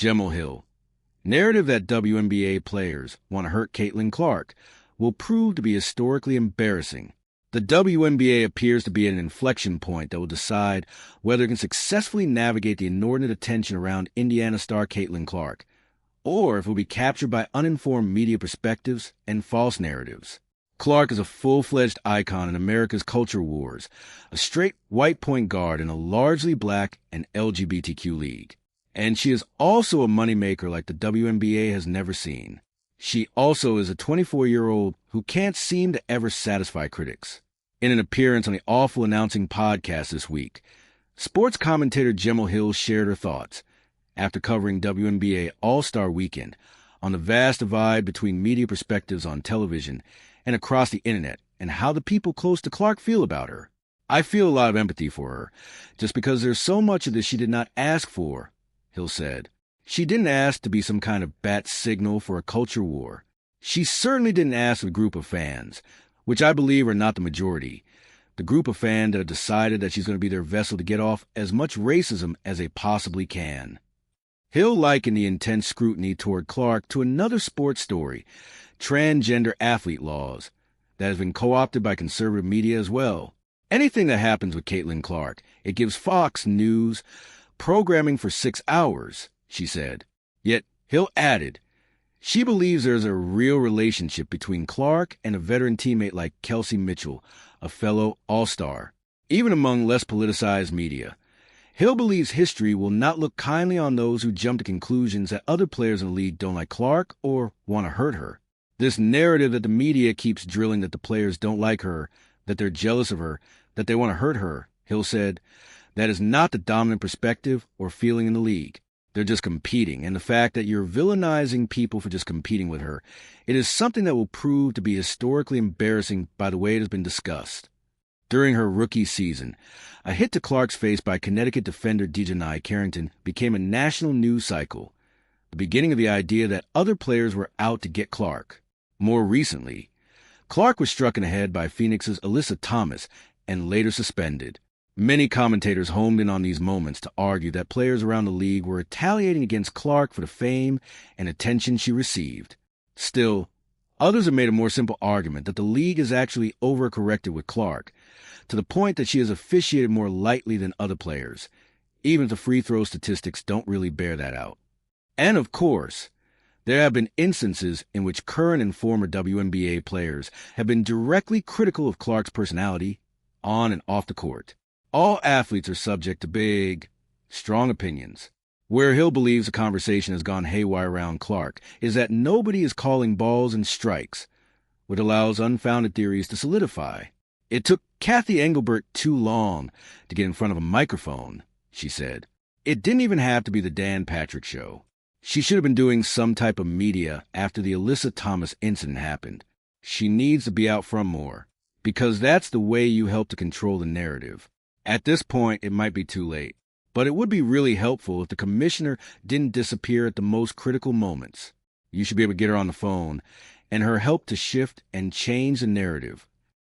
Jemele Hill. Narrative that WNBA players want to hurt Caitlin Clark will prove to be historically embarrassing. The WNBA appears to be at an inflection point that will decide whether it can successfully navigate the inordinate attention around Indiana star Caitlin Clark, or if it will be captured by uninformed media perspectives and false narratives. Clark is a full-fledged icon in America's culture wars, a straight white point guard in a largely black and LGBTQ league. And she is also a moneymaker like the WNBA has never seen. She also is a 24-year-old who can't seem to ever satisfy critics. In an appearance on the Awful Announcing podcast this week, sports commentator Jemele Hill shared her thoughts after covering WNBA All-Star Weekend on the vast divide between media perspectives on television and across the internet and how the people close to Clark feel about her. I feel a lot of empathy for her, just because there's so much of this she did not ask for, Hill said. She didn't ask to be some kind of bat signal for a culture war. She certainly didn't ask a group of fans, which I believe are not the majority, the group of fans that have decided that she's going to be their vessel to get off as much racism as they possibly can. Hill likened the intense scrutiny toward Clark to another sports story, transgender athlete laws, that has been co-opted by conservative media as well. Anything that happens with Caitlin Clark, it gives Fox News programming for 6 hours, she said. Yet, Hill added, she believes there's a real relationship between Clark and a veteran teammate like Kelsey Mitchell, a fellow All-Star. Even among less politicized media, Hill believes history will not look kindly on those who jump to conclusions that other players in the league don't like Clark or want to hurt her. This narrative that the media keeps drilling that the players don't like her, that they're jealous of her, that they want to hurt her, Hill said, that is not the dominant perspective or feeling in the league. They're just competing, and the fact that you're villainizing people for just competing with her, it is something that will prove to be historically embarrassing by the way it has been discussed. During her rookie season, a hit to Clark's face by Connecticut defender Dejanai Carrington became a national news cycle, the beginning of the idea that other players were out to get Clark. More recently, Clark was struck in the head by Phoenix's Alyssa Thomas and later suspended. Many commentators homed in on these moments to argue that players around the league were retaliating against Clark for the fame and attention she received. Still, others have made a more simple argument that the league is actually overcorrected with Clark, to the point that she is officiated more lightly than other players, even if the free throw statistics don't really bear that out. And of course, there have been instances in which current and former WNBA players have been directly critical of Clark's personality, on and off the court. All athletes are subject to big, strong opinions. Where Hill believes the conversation has gone haywire around Clark is that nobody is calling balls and strikes, which allows unfounded theories to solidify. It took Kathy Engelbert too long to get in front of a microphone, she said. It didn't even have to be the Dan Patrick Show. She should have been doing some type of media after the Alyssa Thomas incident happened. She needs to be out front more, because that's the way you help to control the narrative. At this point, it might be too late, but it would be really helpful if the commissioner didn't disappear at the most critical moments. You should be able to get her on the phone, and her help to shift and change the narrative